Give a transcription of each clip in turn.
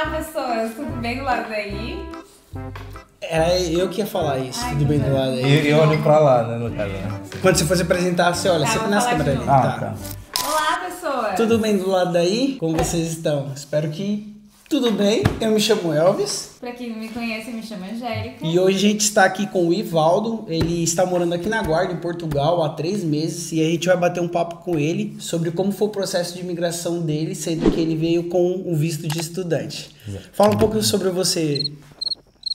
Olá, pessoas, tudo bem do lado daí? Era eu que ia falar isso, Ai, tudo bem do lado aí. Eu olho pra lá, né, no caso. Quando você for se apresentar, você olha Tá, sempre vou nas falar de câmeras ali. novo. Tá. Olá, pessoas! Tudo bem do lado daí? Como vocês estão? Espero que tudo bem. Eu me chamo Elvis. Pra quem não me conhece, eu me chamo Angélica. E hoje a gente está aqui com o Ivaldo. Ele está morando aqui na Guarda, em Portugal, há 3 meses. E a gente vai bater um papo com ele sobre como foi o processo de imigração dele, sendo que ele veio com o visto de estudante. Fala um pouco sobre você,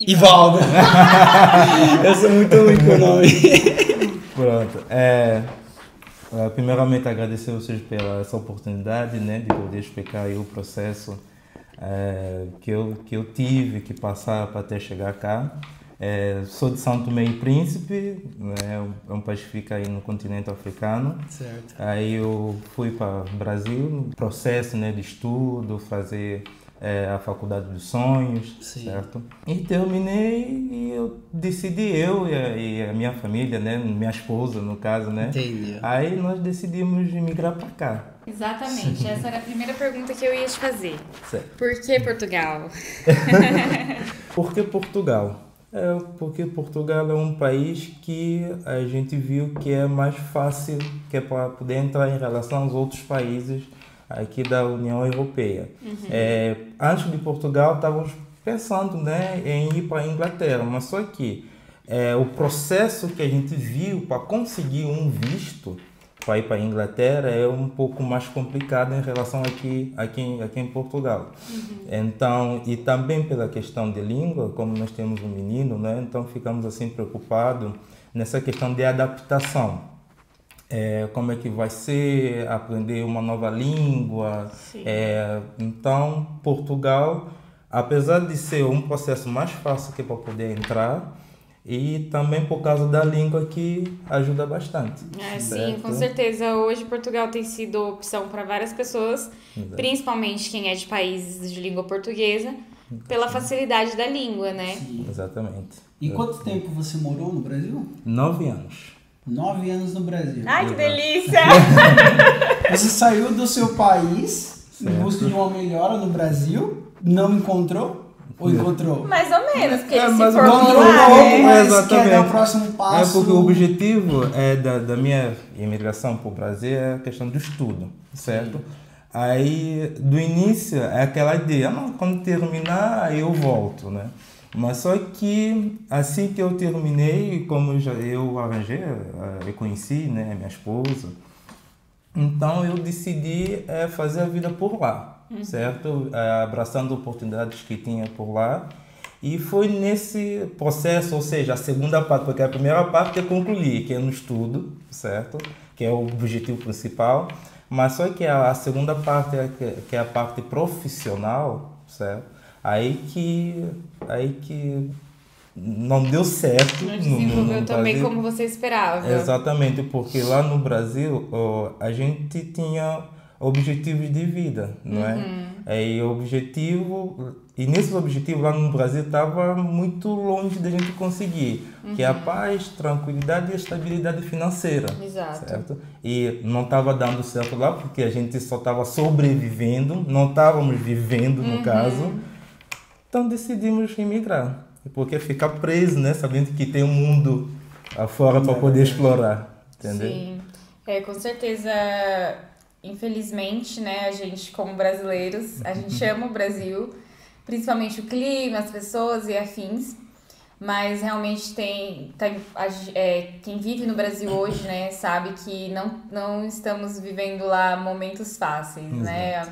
Ivaldo. Eu sou muito ruim com o nome. Pronto. Primeiramente agradecer a vocês pela essa oportunidade, né, de poder explicar aí o processo que eu tive que passar para até chegar cá. Sou de São Tomé e Príncipe, né, é um país que fica aí no continente africano. Certo. Aí eu fui para o Brasil, processo, né, de estudo, fazer a faculdade dos sonhos, Sim. certo? E terminei e eu decidi, eu e a minha família, né, minha esposa no caso, né? Entendi. Aí nós decidimos migrar para cá. Exatamente, essa era a primeira pergunta que eu ia te fazer. Certo. Por que Portugal? Por que Portugal? Porque Portugal é um país que a gente viu que é mais fácil, que é para poder entrar em relação aos outros países aqui da União Europeia. Antes de Portugal, estávamos pensando, né, em ir para a Inglaterra, mas só que o processo que a gente viu para conseguir um visto para ir para a Inglaterra é um pouco mais complicado em relação aqui em Portugal. Então, e também pela questão de língua, como nós temos um menino, né, então ficamos assim preocupados nessa questão de adaptação. Como é que vai ser aprender uma nova língua. Então, Portugal, apesar de ser um processo mais fácil que para poder entrar, e também por causa da língua que ajuda bastante. Sim, com certeza. Hoje Portugal tem sido opção para várias pessoas, Exato. Principalmente quem é de países de língua portuguesa, pela facilidade da língua, né? Sim. Exatamente. E quanto tempo você morou no Brasil? 9 anos. 9 anos no Brasil. Ai, que delícia! Você saiu do seu país em Certo. busca de uma melhora no Brasil, não encontrou? Ou encontrou? Mais ou menos, porque ele se mas formou encontrou lá, um pouco, né? mas Exatamente. quer dar o próximo passo. Porque o objetivo da minha imigração para o Brasil é a questão do estudo, certo? Aí, do início, é aquela ideia, quando terminar, eu volto, né? Mas só que, assim que eu terminei, como eu arranjei, eu conheci, né, minha esposa, então eu decidi fazer a vida por lá, certo? Abraçando oportunidades que tinha por lá. E foi nesse processo, ou seja, a segunda parte, porque a primeira parte é concluir, que é no estudo, certo? Que é o objetivo principal. Mas só que a segunda parte, que é a parte profissional, certo? Aí que não deu certo. Não desenvolveu no também Brasil. como você esperava. Exatamente, porque lá no Brasil a gente tinha objetivos de vida, não é? E nesses objetivos lá no Brasil estava muito longe da gente conseguir, que é a paz, tranquilidade e estabilidade financeira. Exato. Certo? E não estava dando certo lá porque a gente só estava sobrevivendo, não estávamos vivendo no caso. Então decidimos emigrar, porque ficar preso, né, sabendo que tem um mundo afora para poder explorar, entendeu? Sim, com certeza. Infelizmente, né, a gente como brasileiros, a gente ama o Brasil, principalmente o clima, as pessoas e afins, mas realmente quem vive no Brasil hoje, né, sabe que não estamos vivendo lá momentos fáceis, né?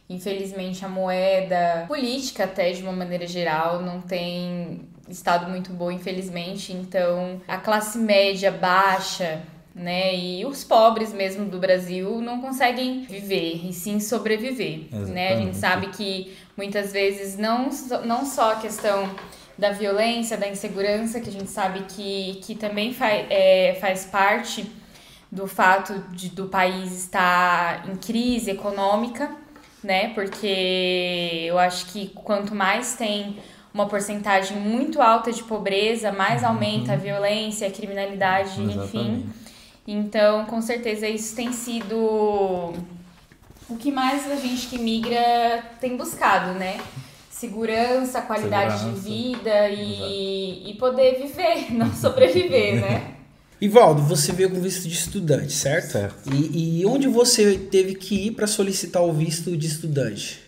Infelizmente a moeda política até de uma maneira geral não tem estado muito boa, infelizmente, então a classe média baixa, né, e os pobres mesmo do Brasil não conseguem viver e sim sobreviver, né? A gente sabe que muitas vezes não só a questão da violência, da insegurança, que a gente sabe que também faz parte do fato do país estar em crise econômica, né? Porque eu acho que quanto mais tem uma porcentagem muito alta de pobreza, mais aumenta a violência, a criminalidade, enfim. Então, com certeza, isso tem sido o que mais a gente que migra tem buscado, né? segurança, qualidade de vida e poder viver, não sobreviver, né? Ivaldo, você veio com visto de estudante, certo? Certo. E onde você teve que ir para solicitar o visto de estudante?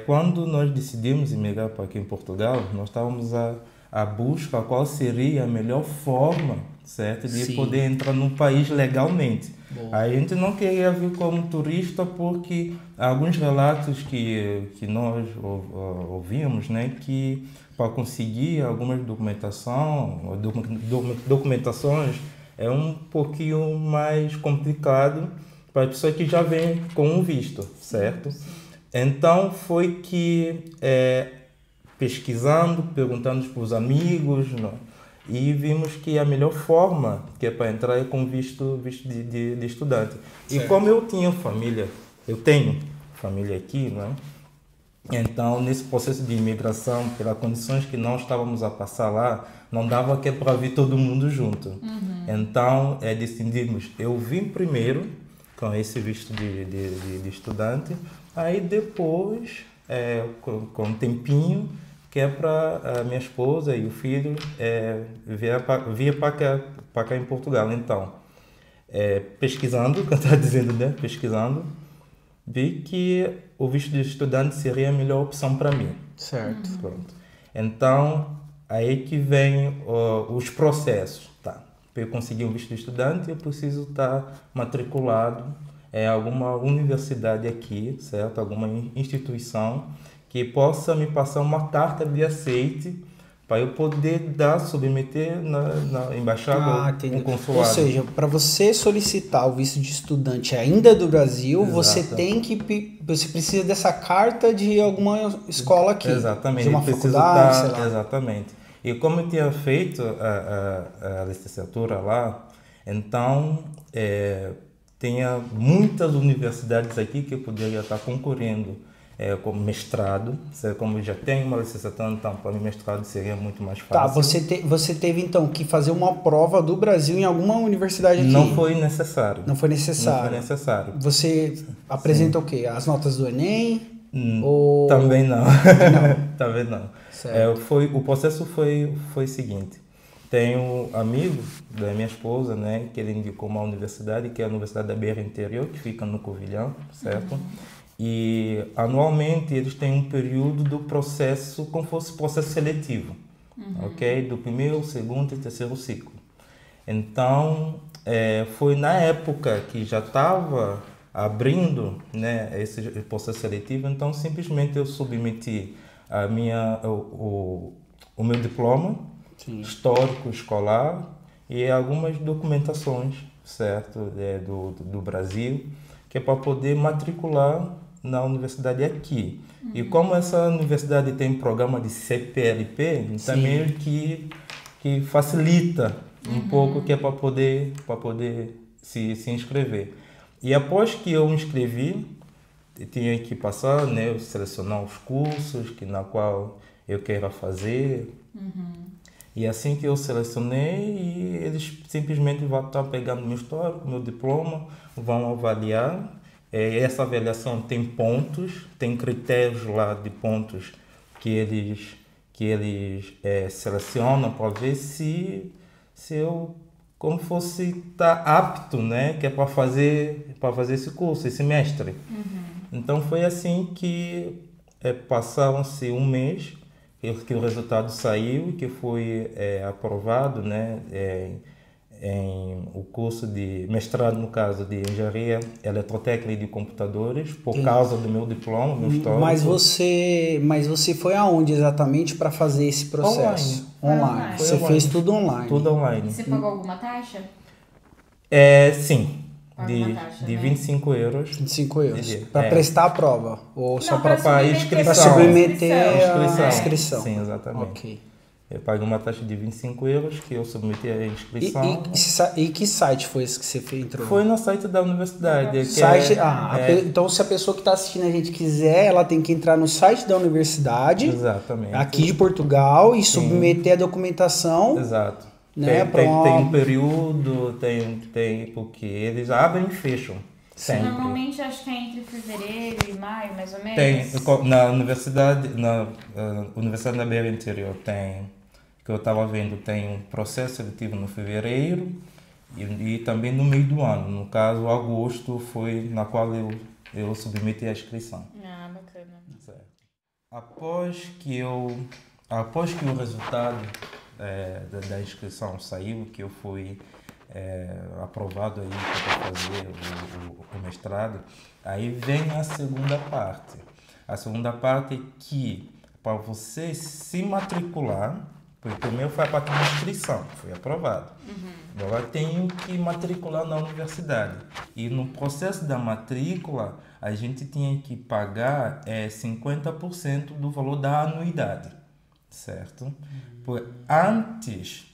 Quando nós decidimos emigrar para aqui em Portugal, nós estávamos à busca qual seria a melhor forma, certo, de poder entrar no país legalmente. Bom. A gente não queria vir como turista porque alguns relatos que nós ouvimos, né, que para conseguir algumas documentações é um pouquinho mais complicado para a pessoa que já vem com um visto, certo? Então foi que pesquisando, perguntando para os amigos, e vimos que a melhor forma que é para entrar é com visto de estudante. Certo. E como eu tenho família aqui, não é? Então, nesse processo de imigração, pelas condições que nós estávamos a passar lá, não dava que para vir todo mundo junto. Então, decidimos, eu vim primeiro com esse visto de estudante, aí depois, com um tempinho, que é para a minha esposa e o filho vir para cá em Portugal. Então, pesquisando, que eu estava dizendo, né? Pesquisando, vi que o visto de estudante seria a melhor opção para mim. Certo. Pronto. Então, aí que vem os processos. Tá. Para eu conseguir um visto de estudante, eu preciso estar matriculado em alguma universidade aqui, certo? Alguma instituição que possa me passar uma carta de aceite para eu poder submeter na embaixada ou no consulado. Ou seja, para você solicitar o visto de estudante ainda do Brasil, Exato. você precisa dessa carta de alguma escola aqui. Exatamente. De uma faculdade, sei lá. Exatamente. E como eu tinha feito a licenciatura lá, então tinha muitas universidades aqui que eu poderia estar concorrendo como mestrado, como eu já tenho uma licenciatura, então para mim mestrado seria muito mais fácil. Tá, você teve então que fazer uma prova do Brasil em alguma universidade aqui? Não foi necessário. Não foi necessário. Não foi necessário. Você apresenta o quê? As notas do Enem? Também não. Também não. O processo foi o seguinte. Tenho um amigo da minha esposa, né, que ele indicou uma universidade, que é a Universidade da Beira Interior, que fica no Covilhão, certo? E anualmente eles têm um período do processo, como fosse processo seletivo, ok? Do primeiro, segundo e terceiro ciclo. Então, foi na época que já estava abrindo, né, esse processo seletivo, então simplesmente eu submeti o meu diploma, Sim. histórico escolar e algumas documentações, certo, do Brasil, que é para poder matricular na universidade aqui. E como essa universidade tem programa de CPLP, também que facilita um pouco, que é para poder se inscrever. E após que eu me inscrevi, eu tinha que passar, né, selecionar os cursos na qual eu queira fazer. E assim que eu selecionei, eles simplesmente vão estar pegando meu histórico, meu diploma, vão avaliar. Essa avaliação tem pontos, tem critérios lá de pontos que eles selecionam para ver se eu como fosse estar apto, né, que é para fazer esse curso, esse semestre. Então foi assim que passaram-se um mês que o resultado saiu, que foi aprovado, né, em o curso de mestrado, no caso de engenharia eletrotécnica e de computadores, por causa do meu diploma, meu histórico. Mas você foi aonde exatamente para fazer esse processo? Online. Você fez tudo online? Tudo online. E você pagou alguma taxa? Sim. Taxa, de né? 25 euros. 25 euros. Para prestar a prova? Ou só para inscrição? Para submeter a inscrição. Sim, exatamente. Ok. Eu paguei uma taxa de 25 euros que eu submeti a inscrição. E que site foi esse que você entrou? Foi no site da universidade. Então, se a pessoa que está assistindo a gente quiser, ela tem que entrar no site da universidade, exatamente, aqui de Portugal, e submeter a documentação. Exato. Né, tem um período, tem porque eles abrem e fecham. Sempre. Normalmente acho que é entre fevereiro e maio, mais ou menos. Tem, na universidade, Universidade da Beira Interior tem, que eu estava vendo, tem um processo seletivo no fevereiro e também no meio do ano. No caso, agosto foi na qual eu submeti a inscrição. Ah, bacana. Certo. Após que o resultado da inscrição saiu, que eu fui aprovado aí para fazer o mestrado, aí vem a segunda parte. A segunda parte é que para você se matricular, porque o meu foi a parte de inscrição, foi aprovado. Agora tenho que matricular na universidade. E no processo da matrícula, a gente tinha que pagar 50% do valor da anuidade, certo? Antes,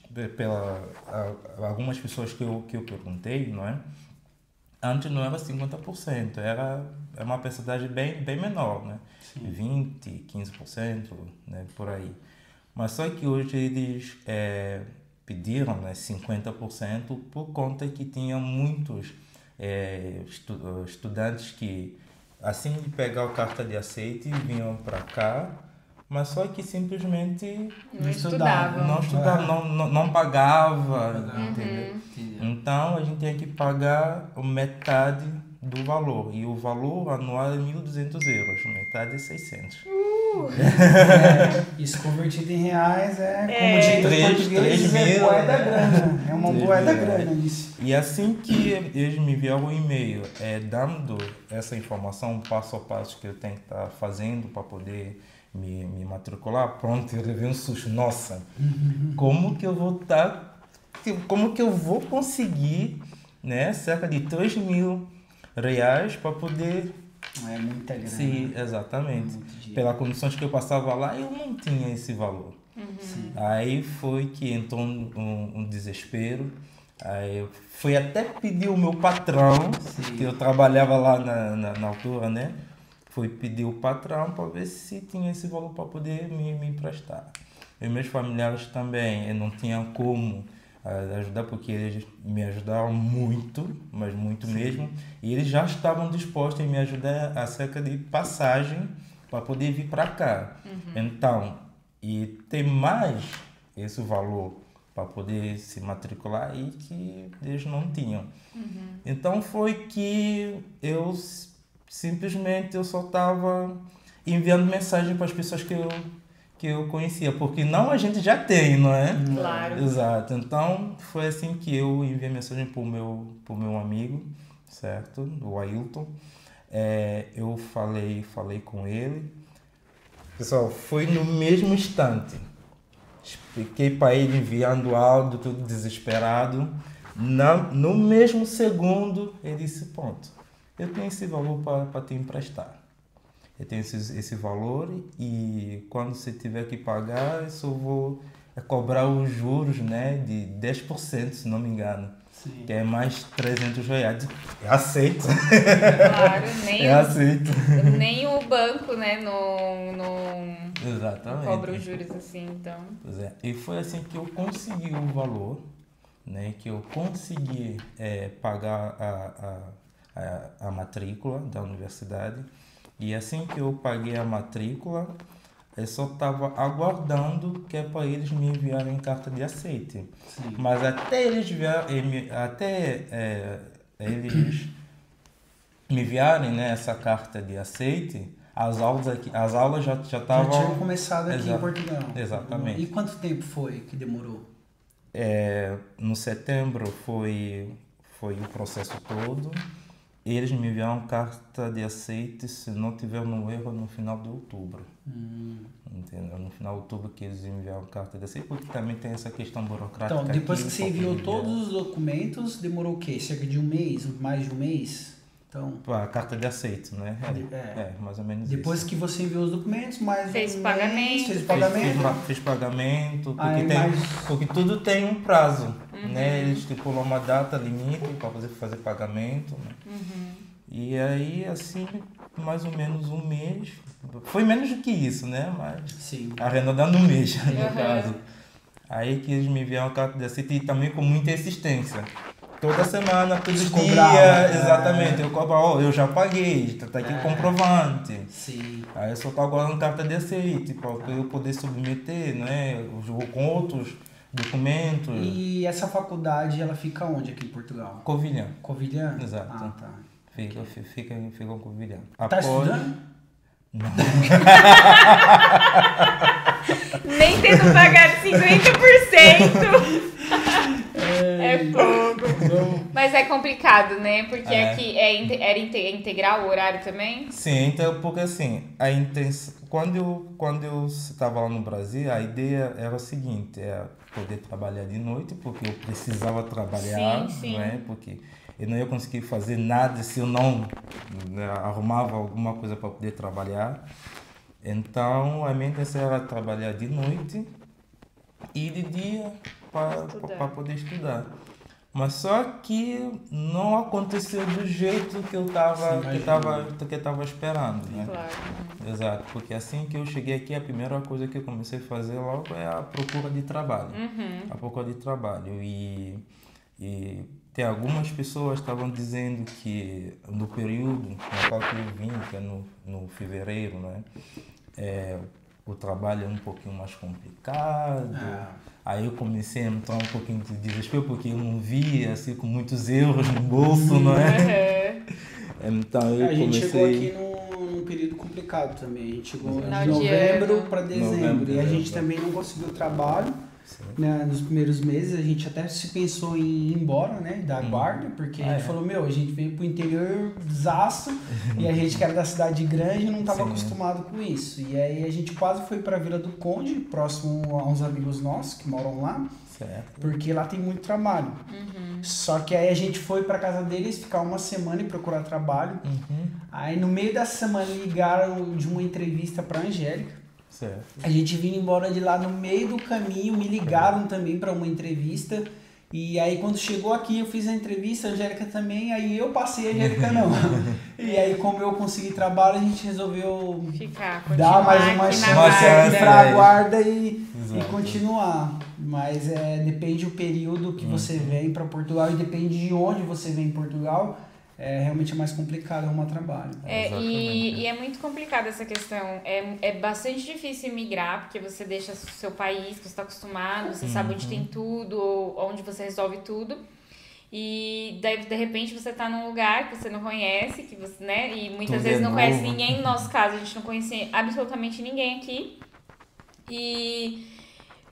algumas pessoas que eu perguntei, não é? Antes não era 50%, era uma percentagem bem menor, né? Sim. 20%, 15%, né? Por aí. Mas só que hoje eles pediram, né, 50% por conta que tinha muitos estudantes que, assim de pegar a carta de aceite, vinham para cá, mas só que simplesmente não estudavam. Não pagava, entendeu? Então a gente tinha que pagar metade do valor, e o valor anual é 1.200 euros, metade é 600. Isso convertido em reais como diz 3 mil, moeda grana. É uma moeda grana isso. E assim que eles me enviaram um e-mail dando essa informação, passo a passo que eu tenho que estar fazendo para poder me matricular, pronto, eu levei um susto. Nossa, como que eu vou conseguir, né, cerca de 3 mil reais para poder... É muita grana. Sim, exatamente. Pelas condições que eu passava lá, eu não tinha esse valor. Aí foi que entrou um desespero. Aí eu fui até pedir o meu patrão, que eu trabalhava lá na altura, né? Fui pedir o patrão para ver se tinha esse valor para poder me emprestar. E meus familiares também, eu não tinha como ajudar, porque eles me ajudaram muito, mas muito mesmo, e eles já estavam dispostos a me ajudar acerca de passagem para poder vir para cá. Então, e tem mais esse valor para poder se matricular e que eles não tinham. Então foi que eu simplesmente só estava enviando mensagem para as pessoas que eu conhecia, porque não a gente já tem, não é? Claro. Exato. Então, foi assim que eu enviei mensagem pro meu amigo, certo? O Ailton. Eu falei com ele. Pessoal, foi no mesmo instante. Expliquei para ele enviando áudio, tudo desesperado. No mesmo segundo, ele disse, pronto, eu tenho esse valor para te emprestar. Eu tenho esse valor e quando você tiver que pagar, eu só vou cobrar os juros, né, de 10%, se não me engano. Sim. Que é mais 300 reais. Eu aceito. Claro, nem o banco, né, não Exatamente. Cobra os juros assim, então. Pois é. E foi assim que eu consegui o valor, né, que eu consegui pagar a matrícula da universidade. E assim que eu paguei a matrícula, eu só estava aguardando que é para eles me enviarem carta de aceite. Sim. Mas até eles me enviarem, né, essa carta de aceite, as aulas já estavam... Já tinham começado aqui em Portugal. Exatamente. E quanto tempo foi que demorou? No setembro foi o processo todo. Eles me enviaram carta de aceite, se não tiver no erro, no final de outubro. Entendeu? No final de outubro que eles enviaram carta de aceite, porque também tem essa questão burocrática. Então, depois que você enviou todos os documentos, demorou o quê? Cerca de um mês? Mais de um mês? Então, a carta de aceite, né? Mais ou menos depois isso. Que você enviou os documentos, mais fez pagamento. Fiz pagamento, porque tudo tem um prazo, né? Eles estipulam uma data limite para fazer pagamento, né? E aí, assim, mais ou menos um mês. Foi menos do que isso, né? Mas sim, arredondando um mês, no caso. Aí que eles me enviaram a carta de aceite e também com muita insistência. toda semana, todo Você dia, cobrava, exatamente, eu cobrava, eu já paguei, tá aqui o comprovante. Sim. Aí eu só tô agora uma carta de aceite, para eu poder submeter, né, com outros documentos. E essa faculdade, ela fica onde aqui em Portugal? Covilhã. Covilhã? Exato. Ah, tá. Fica em Covilhã. Tá estudando? Não. Nem tendo pagado 50%. É pouco. Mas é complicado, né? Porque aqui era integral o horário também? Sim, então, porque assim, quando eu estava lá no Brasil, a ideia era a seguinte, poder trabalhar de noite, porque eu precisava trabalhar, sim. né? Porque eu não ia conseguir fazer nada se eu não, né, arrumava alguma coisa para poder trabalhar. Então, a minha intenção era trabalhar de noite e de dia para poder estudar. Mas só que não aconteceu do jeito que eu estava esperando, né? Claro. Exato, porque assim que eu cheguei aqui, a primeira coisa que eu comecei a fazer logo é a procura de trabalho. A procura de trabalho. E tem algumas pessoas que estavam dizendo que no período no qual eu vim, que é no fevereiro, né? O trabalho é um pouquinho mais complicado. Aí eu comecei a entrar um pouquinho de desespero, porque eu não via assim com muitos euros no bolso, não é? Então eu A gente comecei... chegou aqui num período complicado também. A gente chegou de Final de novembro ano. para dezembro. Novembro, E a gente dezembro. também não conseguiu trabalho, né, nos primeiros meses. A gente até se pensou em ir embora, né, da guarda, porque a gente falou, a gente veio pro interior, desastre, e a gente que era da cidade grande não estava acostumado com isso. E aí a gente quase foi para Vila do Conde, próximo a uns amigos nossos que moram lá, porque lá tem muito trabalho. Só que aí a gente foi para casa deles ficar uma semana e procurar trabalho. Aí no meio da semana ligaram de uma entrevista para Angélica. Certo. A gente vinha embora de lá no meio do caminho, me ligaram também para uma entrevista. E aí quando chegou aqui eu fiz a entrevista, a Angélica também, aí eu passei, a Angélica não. E aí como eu consegui trabalho, a gente resolveu dar mais uma chance aqui pra guarda e continuar. Mas depende do período que você vem para Portugal e depende de onde você vem em Portugal. Realmente é mais complicado arrumar trabalho. E é muito complicado essa questão. É bastante difícil migrar, porque você deixa o seu país, que você está acostumado, você sabe onde tem tudo, onde você resolve tudo. E daí, de repente, você está num lugar que você não conhece, que você, né? E muitas vezes não conhece ninguém. No nosso caso, a gente não conhecia absolutamente ninguém aqui. E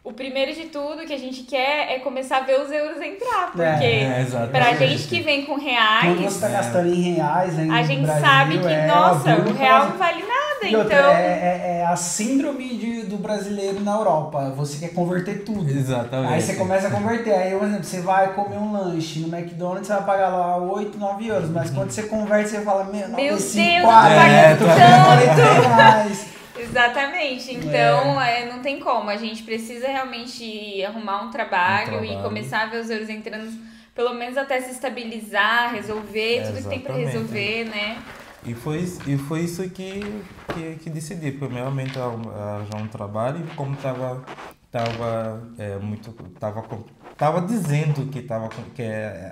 o primeiro de tudo que a gente quer é começar a ver os euros entrar, porque pra gente que vem com reais... Quando você tá gastando em reais ainda a no gente Brasil, sabe que, nossa, o real não vale nada, e outra, então... É a síndrome do brasileiro na Europa, você quer converter tudo. Exatamente. Aí você começa a converter, aí, por exemplo, você vai comer um lanche no McDonald's, você vai pagar lá 8, 9 euros, mas quando você converte, você fala, meu Deus, eu tô pagando reais. Exatamente, então não tem como, a gente precisa realmente arrumar um trabalho e começar a ver os euros entrando, pelo menos até se estabilizar, resolver tudo que tem pra resolver, né? E foi isso que decidi, primeiramente arranjar um trabalho, e como tava dizendo que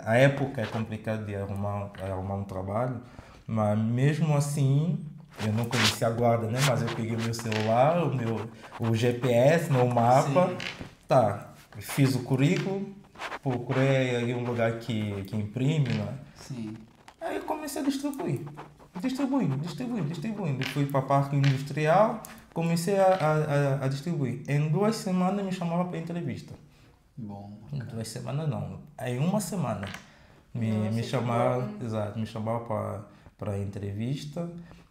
a época é complicada de arrumar um trabalho, mas mesmo assim eu não conhecia a guarda, né? Mas eu peguei meu celular, o GPS, o mapa, fiz o currículo, procurei aí um lugar que imprime, né? Sim. Aí eu comecei a distribuindo. Fui para parque industrial, comecei a distribuir. Em 2 semanas me chamaram para entrevista. Bom. Em 2 semanas não. Aí uma semana me chamaram para entrevista.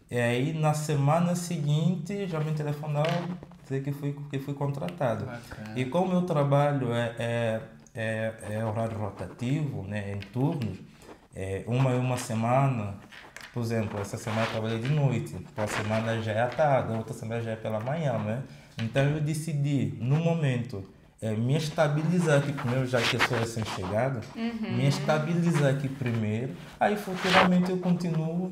E aí na semana seguinte já me telefonaram dizer que fui contratado. Bacana. E como o meu trabalho é horário rotativo, né, em turnos, uma semana, por exemplo, essa semana eu trabalhei de noite, próxima semana já é à tarde, outra semana já é pela manhã, né? Então eu decidi, no momento, me estabilizar aqui primeiro, já que eu sou recém-chegado, me estabilizar aqui primeiro, aí futuramente eu continuo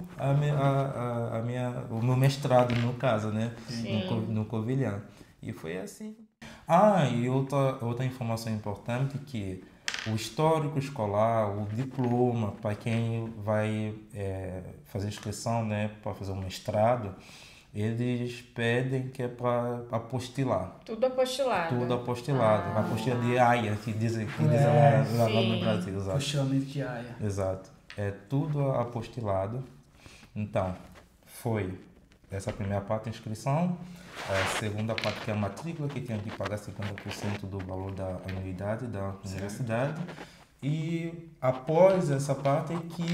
o meu mestrado, no caso, né? No Covilhã. E foi assim. E outra informação importante, que o histórico escolar, o diploma, para quem vai fazer inscrição, né, para fazer um mestrado, eles pedem que é para apostilar. Tudo apostilado. Tudo apostilado. A apostila de AIA, que dizem lá no Brasil. Exato. Apostilamento de AIA. Exato. É tudo apostilado. Então, foi essa primeira parte, a inscrição. A segunda parte, que é a matrícula, que tem que pagar 50% do valor da anuidade da universidade. E após essa parte, que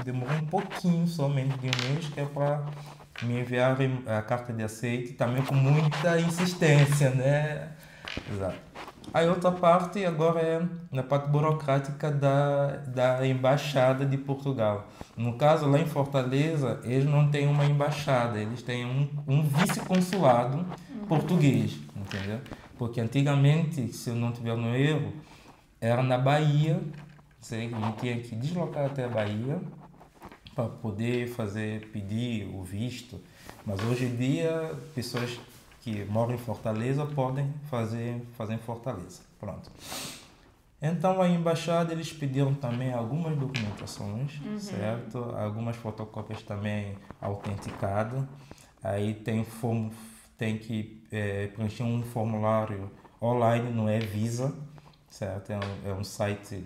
demorou um pouquinho, somente de um mês, que é para me enviar a carta de aceite, também com muita insistência, né? Exato. A outra parte agora é na parte burocrática da Embaixada de Portugal. No caso, lá em Fortaleza, eles não têm uma embaixada, eles têm um vice-consulado português, entendeu? Porque antigamente, se eu não estiver no erro, era na Bahia, a gente tinha que deslocar até a Bahia para poder pedir o visto. Mas hoje em dia, pessoas que moram em Fortaleza podem fazer em Fortaleza. Pronto. Então, a embaixada, eles pediram também algumas documentações, certo? Algumas fotocópias também autenticadas. Aí tem que preencher um formulário online no E-Visa, certo? É um site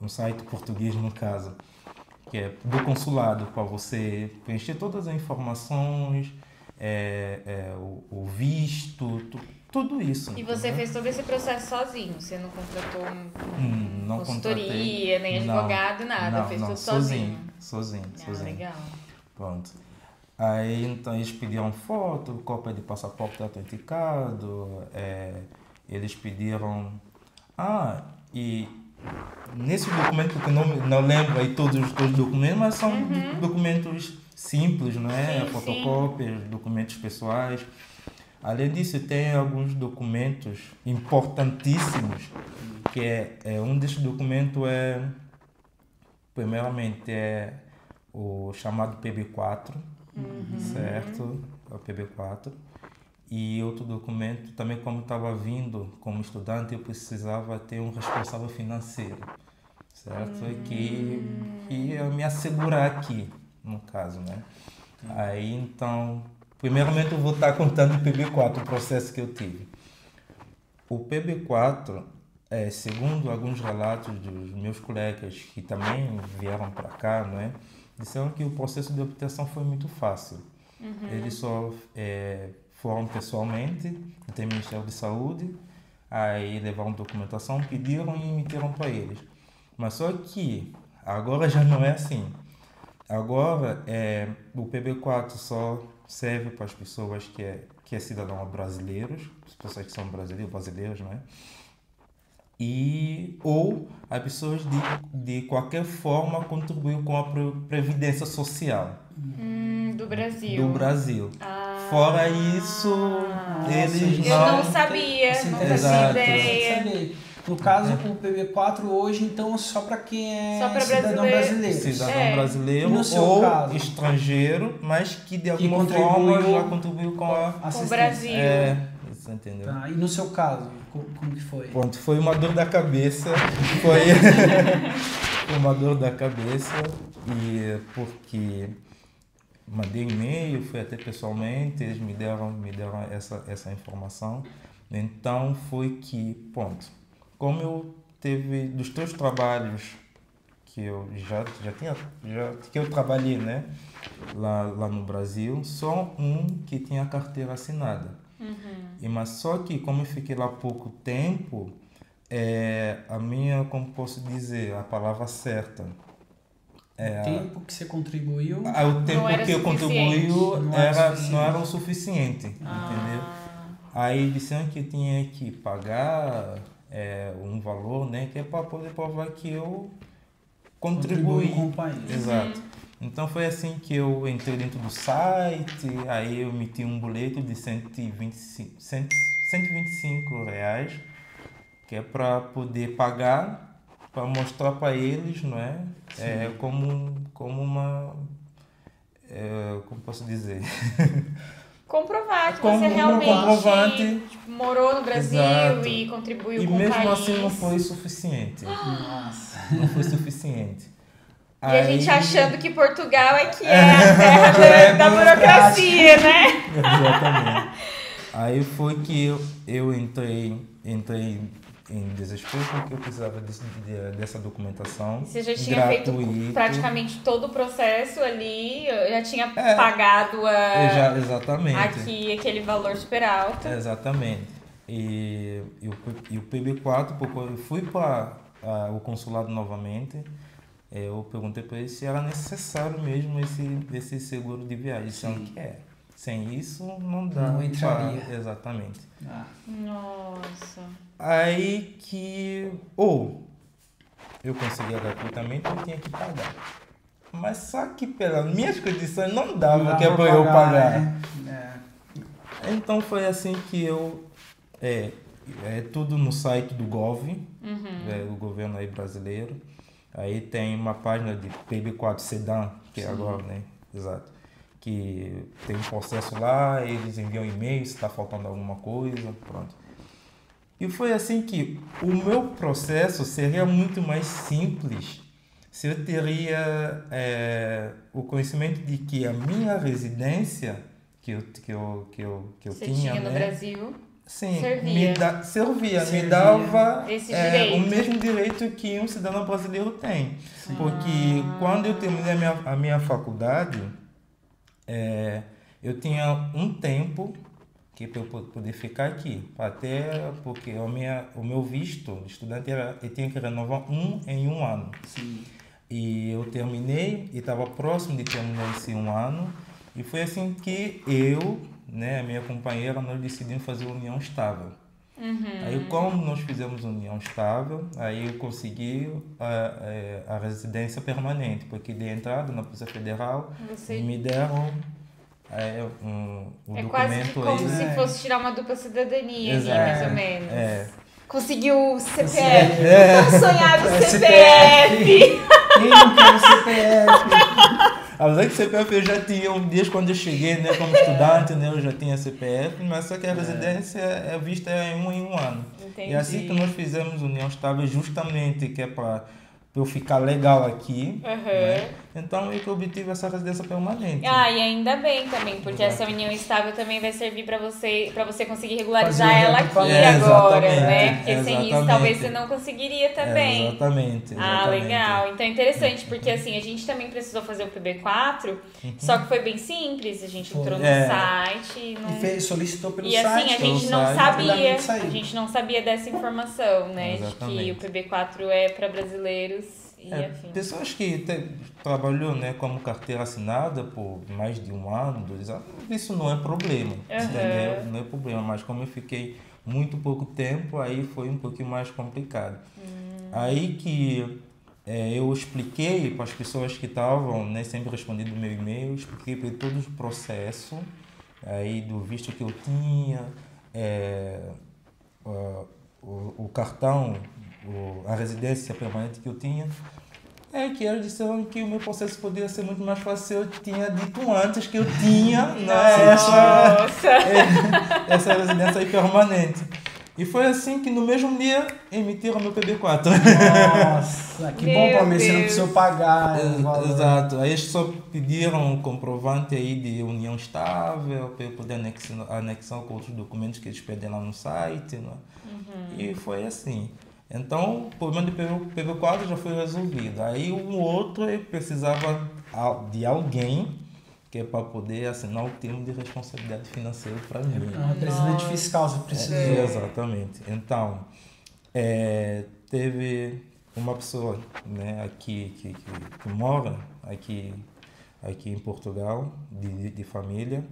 um site português, no caso, que é do consulado, para você preencher todas as informações, o visto, tudo isso. E você fez todo esse processo sozinho? Você não contratou não consultoria, nem advogado, nada? Fez tudo sozinho? Sozinho. Legal. Pronto. Aí, então, eles pediram foto, cópia de passaporte autenticado, eles pediram... e nesse documento, que eu não lembro aí todos os documentos, mas são documentos simples, né? Fotocópias, documentos pessoais. Além disso, tem alguns documentos importantíssimos, que um desses documentos primeiramente, o chamado PB4, certo? É o PB4. E outro documento, também como estava vindo como estudante, eu precisava ter um responsável financeiro, certo? Que ia me assegurar aqui, no caso, né? Aí, então, primeiramente eu vou estar contando o PB4, o processo que eu tive. O PB4, segundo alguns relatos dos meus colegas que também vieram para cá, né? Disseram que o processo de obtenção foi muito fácil. Eles só foram pessoalmente até o Ministério da Saúde, aí levaram documentação, pediram e emitiram para eles. Mas só que agora já não é assim. Agora o PB4 só serve para as pessoas que é cidadão brasileiros, as pessoas que são brasileiros, né? Ou as pessoas de qualquer forma contribuíram com a Previdência Social. Do Brasil. Do Brasil. Fora isso, eles eu não sabia, não fazia ideia. No caso, o PB4 hoje, então, é só para quem é só pra cidadão brasileiro. Cidadão brasileiro ou caso? Estrangeiro, mas que de alguma forma já contribuiu com o Brasil. Isso, entendeu? Tá, e no seu caso, como que foi? Pronto, foi uma dor da cabeça. Foi uma dor da cabeça, e porque mandei e-mail, fui até pessoalmente, eles me deram essa informação. Então foi que, como eu teve dos teus trabalhos que eu já que eu trabalhei, né, lá no Brasil, só um que tinha carteira assinada. Mas só que como eu fiquei lá pouco tempo, a minha, como posso dizer, a palavra certa, o tempo que você contribuiu... O tempo que eu contribuí não era o suficiente, entendeu? Aí disseram que eu tinha que pagar um valor, né, que é para poder provar que eu contribuí com o país. Exato. Então foi assim que eu entrei dentro do site, aí eu emiti um boleto de R$125, que é para poder pagar, para mostrar para eles, não é? Como uma... como posso dizer? comprovar que Como você um realmente comprovante. tipo, morou no Brasil Exato. e contribuiu E com o mesmo país. assim não foi suficiente. Nossa. Não foi suficiente. E a gente Aí- achando que Portugal é que é a terra da burocracia, né? Exatamente. Aí foi que eu entrei em desespero porque eu precisava dessa documentação. Você já tinha feito gratuito. praticamente todo o processo ali, já tinha pagado Exatamente. aquele valor super alto. Exatamente. E o PB4, porque eu fui para o consulado novamente, eu perguntei para ele se era necessário mesmo esse seguro de viagem. Disseram que é. Sem isso não dá. Não entraria. Exatamente. Nossa. Aí que eu conseguia gratuitamente, eu tinha que pagar. Mas só que pelas minhas condições não dava que é para eu pagar. Né? Então foi assim que eu... É tudo no site do Gov, do governo aí brasileiro. Aí tem uma página de PB4 Sedan, que é agora, né? Exato. Que tem um processo lá, eles enviam e-mail se está faltando alguma coisa, pronto. E foi assim que o meu processo seria muito mais simples se eu teria o conhecimento de que a minha residência que eu Você tinha, tinha no né? Brasil. Sim, Servia. me dava esse direito. o mesmo direito que um cidadão brasileiro tem. Porque quando eu terminei a minha faculdade, eu tinha um tempo que para eu poder ficar aqui, até porque o meu visto de estudante eu tinha que renovar em um ano. Sim. E eu terminei e estava próximo de terminar esse um ano, e foi assim que eu, né, a minha companheira, nós decidimos fazer união estável. Aí como nós fizemos união estável, aí eu consegui a residência permanente, porque de entrada na Polícia Federal me deram um documento quase que como aí. se fosse tirar uma dupla cidadania, ali, Exato. mais ou menos. Conseguiu o CPF, tão sonhado CPF. Quem não quer o CPF? Apesar que CPF eu já tinha, desde quando eu cheguei, né, como estudante, né, eu já tinha CPF, mas só que a residência é vista em um ano. Entendi. E assim que nós fizemos união estável, justamente que é para eu ficar legal aqui, né? Então eu que obtive essa residência permanente. E ainda bem também, porque essa união estável também vai servir para você conseguir regularizar ela aqui agora, né? Porque sem isso talvez você não conseguiria também. Exatamente. Legal. Então é interessante, porque assim, a gente também precisou fazer o PB4, só que foi bem simples, a gente entrou no site e solicitou pelo e site. assim, a gente não sabia dessa informação, né? Exatamente. De que o PB4 é para brasileiros. Pessoas que trabalhou, né, como carteira assinada por mais de um ano, 2 anos, isso não é problema, entendeu? Não é problema, mas como eu fiquei muito pouco tempo, aí foi um pouquinho mais complicado. Aí que eu expliquei para as pessoas que estavam, né, sempre respondendo o meu e-mail, expliquei para todo o processo aí do visto que eu tinha, o cartão, a residência permanente que eu tinha, que eles disseram que o meu processo poderia ser muito mais fácil se eu tinha dito antes que eu tinha, né, essa residência aí permanente. E foi assim que no mesmo dia emitiram meu PB4. Nossa, que bom para mim, você não precisou pagar. Exato. Aí eles só pediram um comprovante aí de união estável para eu poder anexar com outros documentos que eles pedem lá no site. Né? E foi assim. Então, o problema do PB4 já foi resolvido. Aí o outro eu precisava de alguém que é para poder assinar o termo de responsabilidade financeira para mim. Representante fiscal, você precisou. Exatamente. Então, teve uma pessoa, né, aqui que mora aqui em Portugal, de família,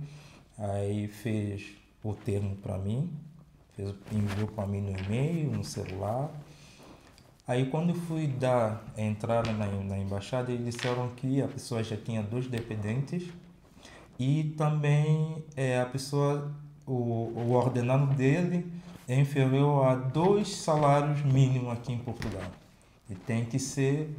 aí fez o termo para mim, enviou para mim no e-mail, no celular. Aí quando eu fui dar a entrada na embaixada, eles disseram que a pessoa já tinha 2 dependentes e também a pessoa, o ordenado dele é inferior a 2 salários mínimos aqui em Portugal. E tem que ser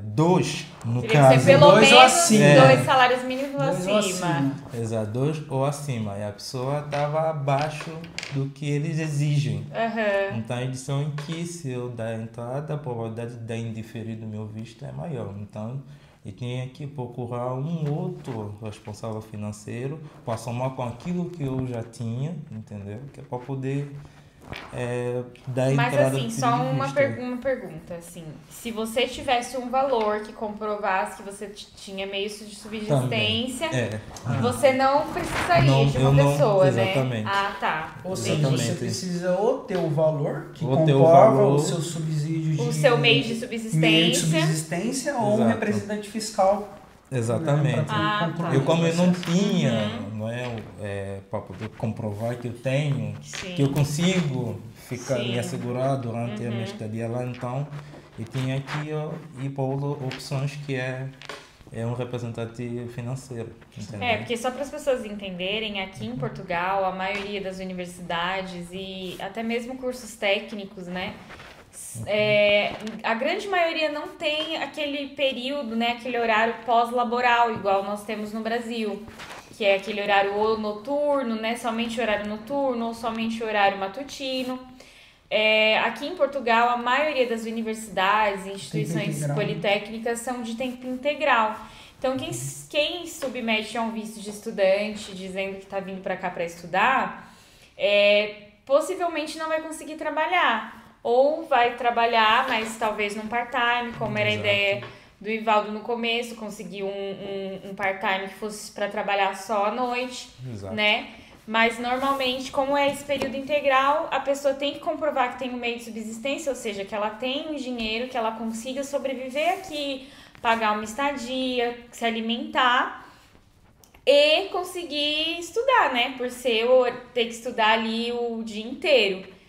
2, no Teria caso. que ser pelo dois ou menos acima. 2 salários mínimos ou Dois ou acima. Exato, 2 ou acima. E a pessoa estava abaixo do que eles exigem. Aham. Então, eles são em que se eu dar entrada, a probabilidade de dar indeferido meu visto é maior. Então, eu tinha que procurar um outro responsável financeiro para somar com aquilo que eu já tinha, entendeu? Que é para poder dar Mas entrada assim, no só pedido de uma, visto. uma pergunta, assim, se você tivesse um valor que comprovasse que você tinha meios de subsistência, você não precisaria Não, de uma eu não, pessoa, exatamente. né? Ah, tá. Ou seja, Exatamente. você precisa ou ter o valor que Ou ter o comprova valor, o seu subsídio de... O seu meio de meio de subsistência. subsistência ou um Exato. representante fiscal. Exatamente. Né, pra Ah, concluir tá. Eu, como eu não processo. tinha, não para poder comprovar que eu tenho, Sim. que eu consigo ficar Sim. me assegurar durante a minha estadia lá, então eu tinha que ir para opções que é um representante financeiro, entendeu? Porque só para as pessoas entenderem, aqui em Portugal, a maioria das universidades e até mesmo cursos técnicos, né? A grande maioria não tem aquele período, né, aquele horário pós-laboral, igual nós temos no Brasil, que é aquele horário ou noturno, né, somente horário noturno ou somente horário matutino. Aqui em Portugal, a maioria das universidades e instituições politécnicas são de tempo integral. Então, quem submete a um visto de estudante, dizendo que está vindo para cá para estudar, possivelmente não vai conseguir trabalhar. Ou vai trabalhar, mas talvez num part-time, como era a ideia do Ivaldo no começo, conseguir um part-time que fosse para trabalhar só à noite, né? Mas normalmente, como é esse período integral, a pessoa tem que comprovar que tem um meio de subsistência, ou seja, que ela tem um dinheiro, que ela consiga sobreviver aqui, pagar uma estadia, se alimentar e conseguir estudar, né? Por ter que estudar ali o dia inteiro.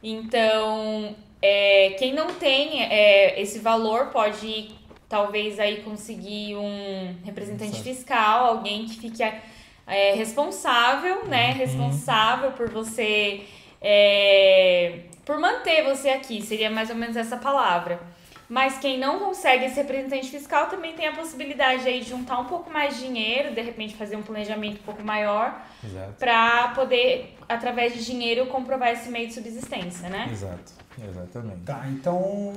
Então, quem não tem esse valor pode talvez aí conseguir um representante fiscal, alguém que fique responsável, né? Responsável por você, por manter você aqui, seria mais ou menos essa palavra. Mas quem não consegue esse representante fiscal também tem a possibilidade aí de juntar um pouco mais de dinheiro, de repente fazer um planejamento um pouco maior, para poder, através de dinheiro, comprovar esse meio de subsistência, né? Exato, exatamente. Tá, então,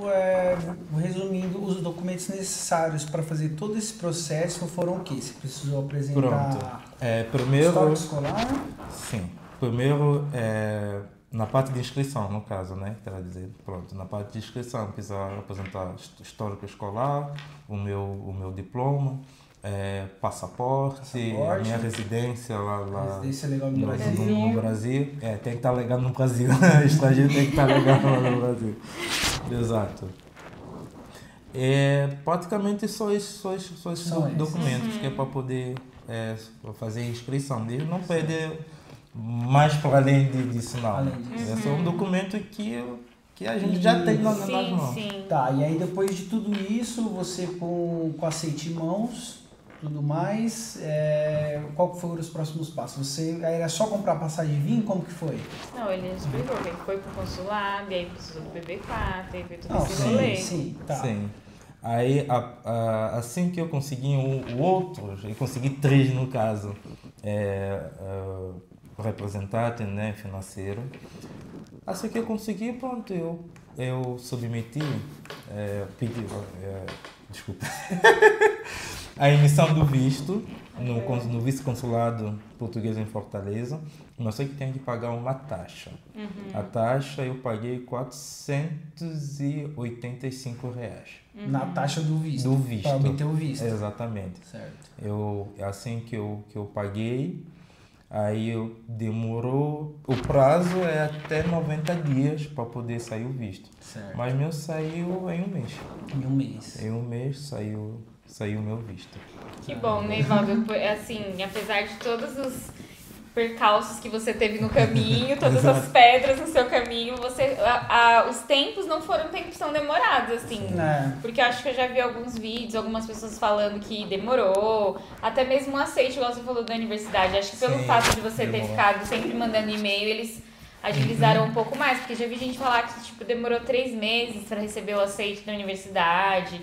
resumindo, os documentos necessários para fazer todo esse processo foram o quê? Você precisou apresentar primeiro, histórico escolar? Sim, primeiro na parte de inscrição, no caso, né? Quero dizer, pronto, na parte de inscrição precisava apresentar histórico escolar, o meu diploma, passaporte, a minha residência lá residência legal no Brasil. No Brasil. Tem que estar legal no Brasil. Estrangeiro tem que estar legal no Brasil. Exato. Praticamente só esses documentos que é para poder fazer a inscrição. Ele não pede mais para além disso, não. É só um documento que a gente já tem nas mãos. Sim. Tá, e aí depois de tudo isso, você com aceite em mãos, tudo mais, qual foram os próximos passos? Você era só comprar passagem e vir? Como que foi? Não, ele explicou que ele foi pro consulado, e aí precisou do BB4, aí foi tudo esse sim, rolê. Sim, tá. Sim. Aí, assim que eu consegui o outro, eu consegui 3 no caso, representante, né, financeiro. Assim que eu consegui, pronto, eu submeti, pedi, desculpa, a emissão do visto no vice-consulado português em Fortaleza. Mas sei que tem que pagar uma taxa. A taxa eu paguei R$485. Na taxa do visto. Do visto. Para obter o visto. Exatamente. Certo. Assim que eu paguei, aí demorou, o prazo é até 90 dias para poder sair o visto. Certo. Mas meu saiu em um mês. Em um mês. Em um mês saiu o meu visto. Que bom, né, Ivaldo? Assim, apesar de todos os percalços que você teve no caminho, todas as pedras no seu caminho, os tempos não foram tempos tão demorados, assim. Porque eu acho que eu já vi alguns vídeos, algumas pessoas falando que demorou, até mesmo um aceite, igual você falou da universidade. Acho que pelo fato de você ter ficado sempre mandando e-mail, eles agilizaram um pouco mais, porque já vi gente falar que demorou 3 meses para receber o aceite da universidade.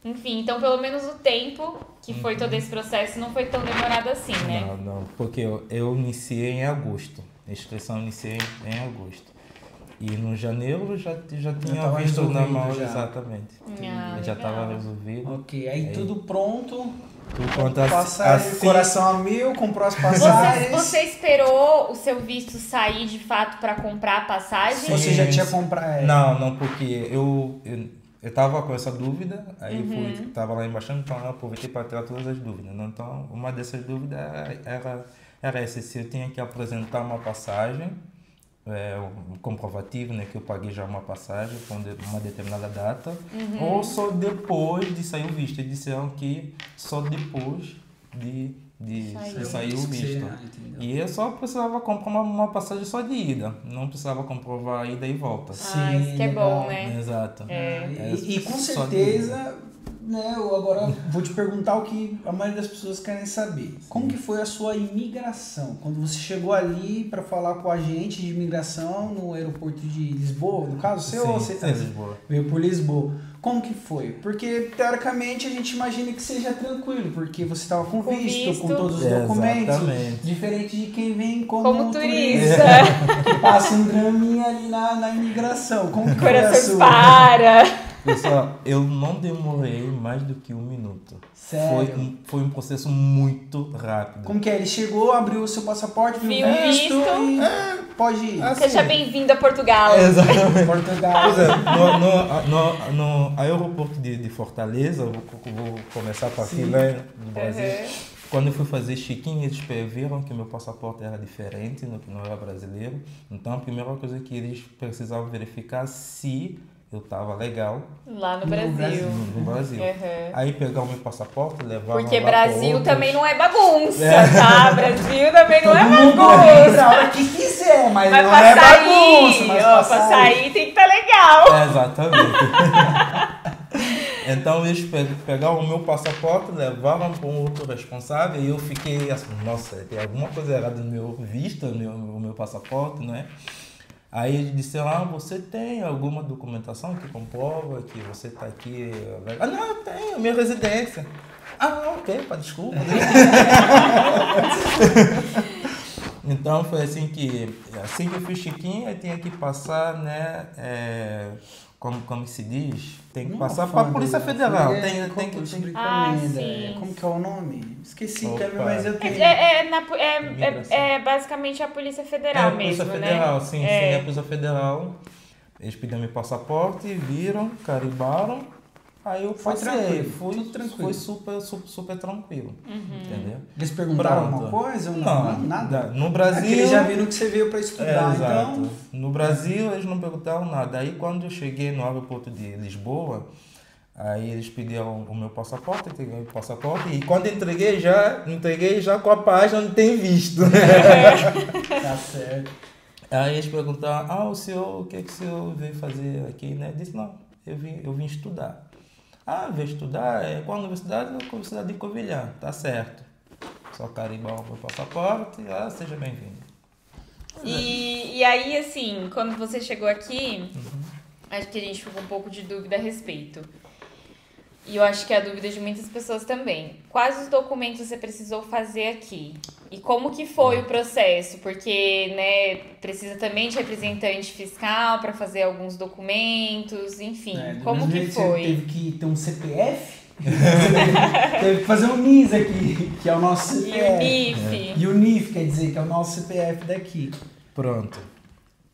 Enfim, então pelo menos o tempo que foi todo esse processo não foi tão demorado assim, né? Não, porque eu iniciei em agosto. A inscrição iniciei em agosto. E no janeiro já tinha visto na mão, exatamente. Já estava resolvido. Ok, aí tudo pronto. Tudo pronto. Passagem, coração a mil, comprou as passagens. Você esperou o seu visto sair de fato para comprar a passagem? Sim. Você já tinha comprado? Não, porque eu tava com essa dúvida, aí tava lá embaixo, então eu aproveitei para tirar todas as dúvidas. Né? Então, uma dessas dúvidas era essa, se eu tinha que apresentar uma passagem, um comprovativo, né, que eu paguei já uma passagem com uma determinada data, ou só depois de sair o visto. Eles disseram que só depois de sair o visto. E eu só precisava comprar uma passagem só de ida, não precisava comprovar a ida e volta. Sim, isso que é bom, né? Exato. E com certeza, né, eu agora vou te perguntar o que a maioria das pessoas querem saber. Como que foi a sua imigração? Quando você chegou ali para falar com a gente de imigração no aeroporto de Lisboa, no caso seu, ou você Lisboa. Veio por Lisboa. Como que foi? Porque, teoricamente, a gente imagina que seja tranquilo, porque você estava com visto, com todos os documentos. Exatamente. Diferente de quem vem como turista. Que passa um draminha ali na imigração. Como que foi a Coração sua? para! Pessoal, eu não demorei mais do que 1 minuto. Sério? Foi um processo muito rápido. Como que é? Ele chegou, abriu o seu passaporte, viu o visto e pode ir. Seja bem-vindo a Portugal. Exatamente. Portugal. Pois é, no aeroporto de Fortaleza, eu vou começar para aqui, né, no Brasil. Quando eu fui fazer check-in, eles viram que meu passaporte era diferente, que não era brasileiro. Então, a primeira coisa que eles precisavam verificar se eu estava legal. Lá no Brasil. No Brasil. Aí pegar o meu passaporte, levar porque lá Brasil também não é bagunça, É. tá? Brasil também não é Todo mundo bagunça. a hora que quiser, mas Mas não pra é sair, bagunça. Mas pra sair tem que estar legal. Exatamente. Então eles pegaram o meu passaporte, levaram para um outro responsável e eu fiquei assim, nossa, tem alguma coisa errada no meu visto, no meu passaporte, não é? Aí eles disseram, você tem alguma documentação que comprova que você está aqui? Não, eu tenho, minha residência. Ok, desculpa. Então foi assim que eu fiz check-in, eu tinha que passar, né, como se diz, tem que passar para a Polícia Federal. Tem que sim. Como que é o nome? Esqueci, mas eu tenho. É basicamente a Polícia Federal mesmo, Polícia Federal, né? Sim, a Polícia Federal. Eles pediram meu passaporte, viram, carimbaram. Aí eu passei, foi super tranquilo, entendeu? Eles perguntaram alguma coisa ou não? Nada? No Brasil... Aqui eles já viram que você veio para estudar, exato. então... No Brasil eles não perguntaram nada. Aí quando eu cheguei no aeroporto de Lisboa, aí eles pediram o meu passaporte, entreguei o passaporte e quando entreguei já com a página não tem visto. Tá certo. Aí eles perguntaram, o que o senhor veio fazer aqui, né? Eu disse, não, eu vim estudar. Veio estudar, qual universidade? A Universidade de Covilhã, tá certo. Só carimbar o meu passaporte, seja bem-vindo. E aí, assim, quando você chegou aqui, acho que a gente ficou um pouco de dúvida a respeito. E eu acho que é a dúvida de muitas pessoas também. Quais os documentos você precisou fazer aqui? E como que foi o processo? Porque, né, precisa também de representante fiscal para fazer alguns documentos, enfim. Como que foi? Você teve que ter um CPF? Teve que fazer um NIS aqui, que é o nosso CPF. E o NIF, quer dizer, que é o nosso CPF daqui. Pronto.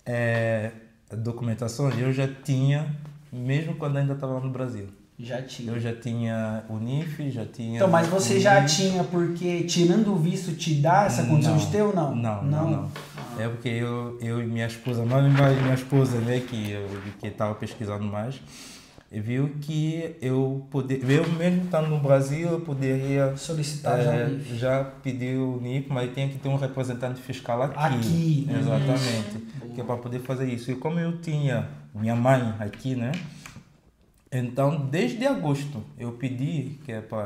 A documentação eu já tinha, mesmo quando ainda estava no Brasil. Já tinha. Eu já tinha o NIF, já tinha... Então, mas você já tinha, porque tirando o visto te dá essa condição de ter ou não? Não. É porque eu e minha esposa, minha esposa, né, que estava pesquisando mais, viu que eu mesmo estando no Brasil, eu poderia solicitar já pedir o NIF, mas tinha que ter um representante fiscal aqui. Aqui. Exatamente. Que é para poder fazer isso. E como eu tinha minha mãe aqui, né? Então, desde agosto, eu pedi,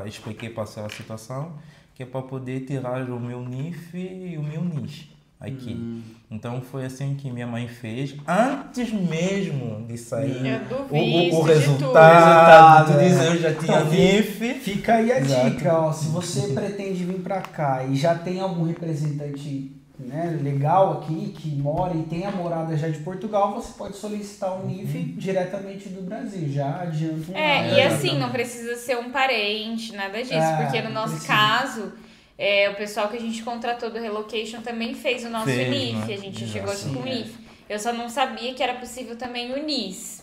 expliquei para a situação, que é para poder tirar o meu NIF e o meu NIS. aqui. Então foi assim que minha mãe fez, antes mesmo de sair o resultado. Eu já tinha NIF. Fica aí a dica, ó, se você pretende vir para cá e já tem algum representante, né, legal aqui, que mora e tem a morada já de Portugal, você pode solicitar o NIF diretamente do Brasil, já adianta e assim, não precisa ser um parente, nada disso, porque no nosso caso... o pessoal que a gente contratou do Relocation também fez o nosso NIF, né? A gente chegou aqui com o NIF. Eu só não sabia que era possível também o NIS.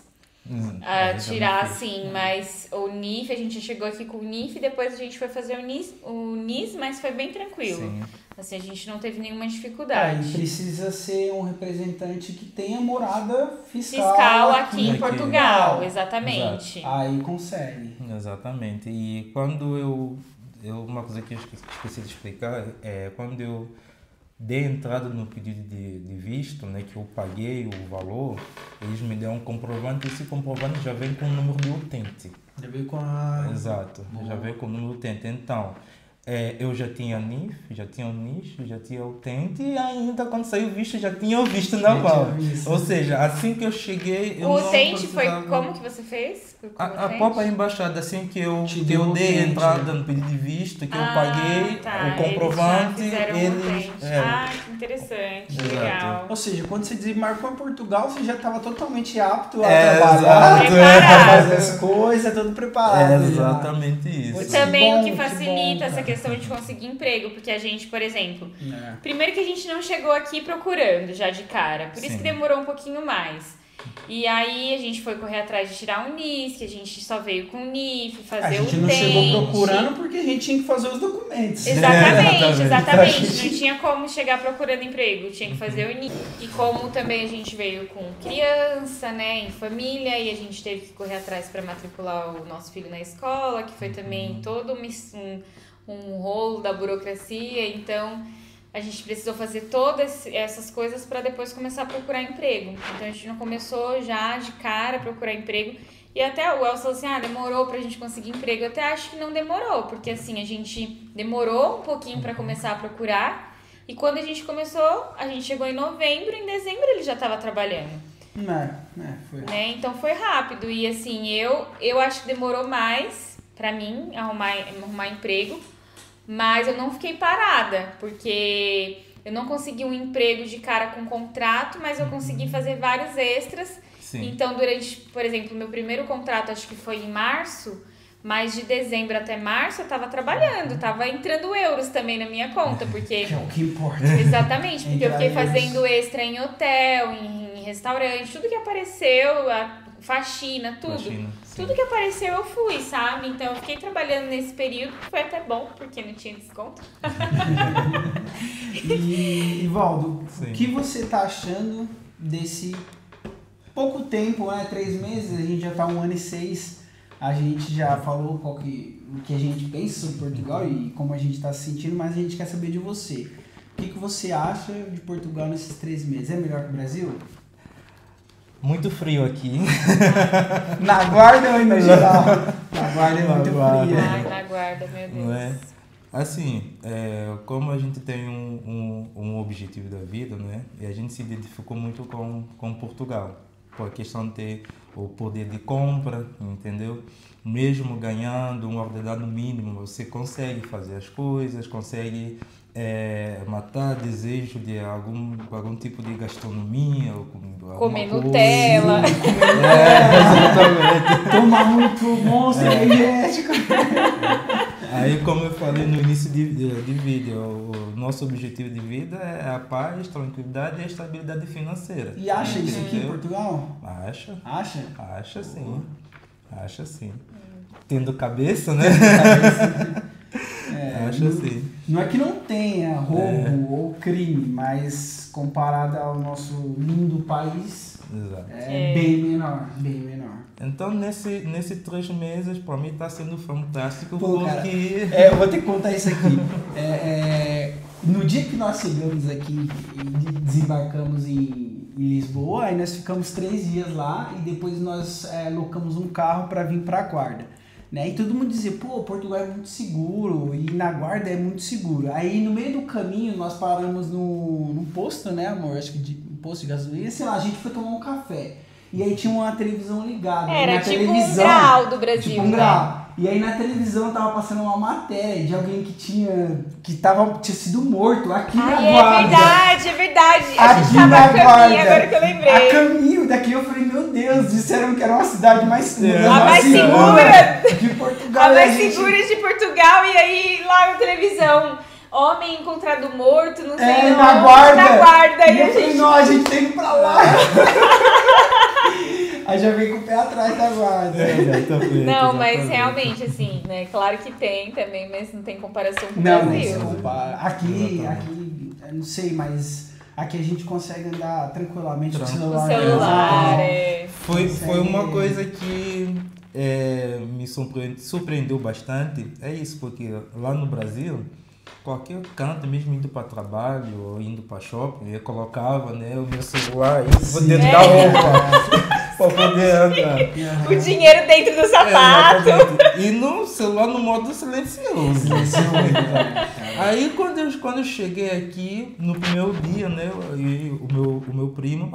Tirar assim, mas o NIF, a gente chegou aqui com o NIF, depois a gente foi fazer o NIS, mas foi bem tranquilo. Sim. Assim, a gente não teve nenhuma dificuldade. E precisa ser um representante que tenha morada fiscal aqui em Portugal, exatamente. Exato. Aí consegue. Exatamente. E quando uma coisa que eu esqueci de explicar é quando eu dei entrada no pedido de visto, né, que eu paguei o valor, eles me deram um comprovante, e esse comprovante já vem com o número de utente. Já veio com a... Exato, já veio com o número de utente. Então, eu já tinha NIF, já tinha o NIS, já tinha o utente, e ainda quando saiu o visto, já tinha o visto na mão. Ou seja, assim que eu cheguei... O utente foi como que você fez? A própria embaixada, assim que eu dei entrada no pedido de visto, que eu paguei o comprovante, eles... que interessante, legal. Ou seja, quando você desembarcou em Portugal, você já estava totalmente apto a trabalhar, a fazer as coisas, tudo preparado. Exatamente isso. E também o que facilita essa questão de conseguir emprego, porque a gente, por exemplo, primeiro que a gente não chegou aqui procurando já de cara, por isso que demorou um pouquinho mais. E aí a gente foi correr atrás de tirar o NIS, que a gente só veio com o NIF, fazer o A gente não chegou procurando porque a gente tinha que fazer os documentos. Exatamente. Não tinha como chegar procurando emprego, tinha que fazer o NIF. E como também a gente veio com criança, né, em família, e a gente teve que correr atrás para matricular o nosso filho na escola, que foi também todo um rolo da burocracia, então... A gente precisou fazer todas essas coisas para depois começar a procurar emprego. Então, a gente não começou já de cara a procurar emprego. E até o Elcio falou assim, demorou pra gente conseguir emprego. Eu até acho que não demorou, porque assim, a gente demorou um pouquinho para começar a procurar. E quando a gente começou, a gente chegou em novembro, em dezembro ele já estava trabalhando. Foi. Né? Então, foi rápido. E assim, eu acho que demorou mais para mim arrumar emprego. Mas eu não fiquei parada, porque eu não consegui um emprego de cara com contrato, mas eu consegui fazer vários extras. Sim. Então, durante, por exemplo, meu primeiro contrato, acho que foi em março, mas de dezembro até março eu tava trabalhando, tava entrando euros também na minha conta, porque... Que é o que importa. Exatamente, porque eu fiquei fazendo extra em hotel, em restaurante, tudo que apareceu... Faxina, tudo que apareceu eu fui, sabe? Então eu fiquei trabalhando nesse período, foi até bom, porque não tinha desconto. E Valdo, o que você tá achando desse pouco tempo, 3 meses, a gente já tá 1 ano e 6, a gente já falou o que a gente pensa sobre Portugal e como a gente tá se sentindo, mas a gente quer saber de você. O que você acha de Portugal nesses 3 meses? É melhor que o Brasil? Muito frio aqui. Na Guarda ou no geral? Na Guarda é muito fria. Ai, na Guarda, meu Deus. Não é? Assim, como a gente tem um objetivo da vida, né? E a gente se identificou muito com Portugal. Por questão de ter o poder de compra, entendeu? Mesmo ganhando um ordenado mínimo, você consegue fazer as coisas, consegue matar desejo de algum tipo de gastronomia. Comer Nutella. Exatamente. Tomar muito monstro energético. Aí, como eu falei no início de vídeo, o nosso objetivo de vida é a paz, tranquilidade e a estabilidade financeira. E acha isso aqui em Portugal? Acha. Acha? Acha sim. Acha sim. Tendo cabeça, né? Acho assim. Não é que não tenha roubo ou crime, mas comparado ao nosso lindo país, bem menor. Então, nesse 3 meses, para mim está sendo fantástico. Cara, eu vou ter que contar isso aqui. No dia que nós chegamos aqui e desembarcamos em Lisboa, aí nós ficamos 3 dias lá e depois nós locamos um carro para vir para a Guarda. né? E todo mundo dizia, pô, Portugal é muito seguro e na Guarda é muito seguro. Aí no meio do caminho nós paramos num posto, né, amor? Acho que um posto de gasolina, sei lá, a gente foi tomar um café. E aí tinha uma televisão ligada. Era na tipo televisão, um grau do Brasil, tipo um né? grau. E aí na televisão tava passando uma matéria de alguém que tinha sido morto aqui na Guarda. É verdade. A Aqui gente tava na a caminho, Guarda. agora que eu lembrei. A caminho daqui eu falei, meu Deus, disseram que era uma cidade mais segura. A mais segura de Portugal. A mais gente... segura de Portugal, e aí lá na televisão, homem encontrado morto, não sei onde, na Guarda. E eu falei, não, a gente tem que ir pra lá. Aí já vem com o pé atrás da Guarda. Não, mas realmente, assim, né? Claro que tem também, mas não tem comparação com o Brasil. Brasil. Não, compara. Aqui, eu não sei, mas aqui a gente consegue andar tranquilamente com o celular. O celular, Foi uma coisa que me surpreendeu bastante. É isso, porque lá no Brasil, qualquer canto, mesmo indo para trabalho ou indo para shopping, eu colocava, né, o meu celular dentro da roupa. Pra poder andar. O dinheiro dentro do sapato. E no celular no modo silencioso. Aí quando eu cheguei aqui, no primeiro dia, né, o meu primo,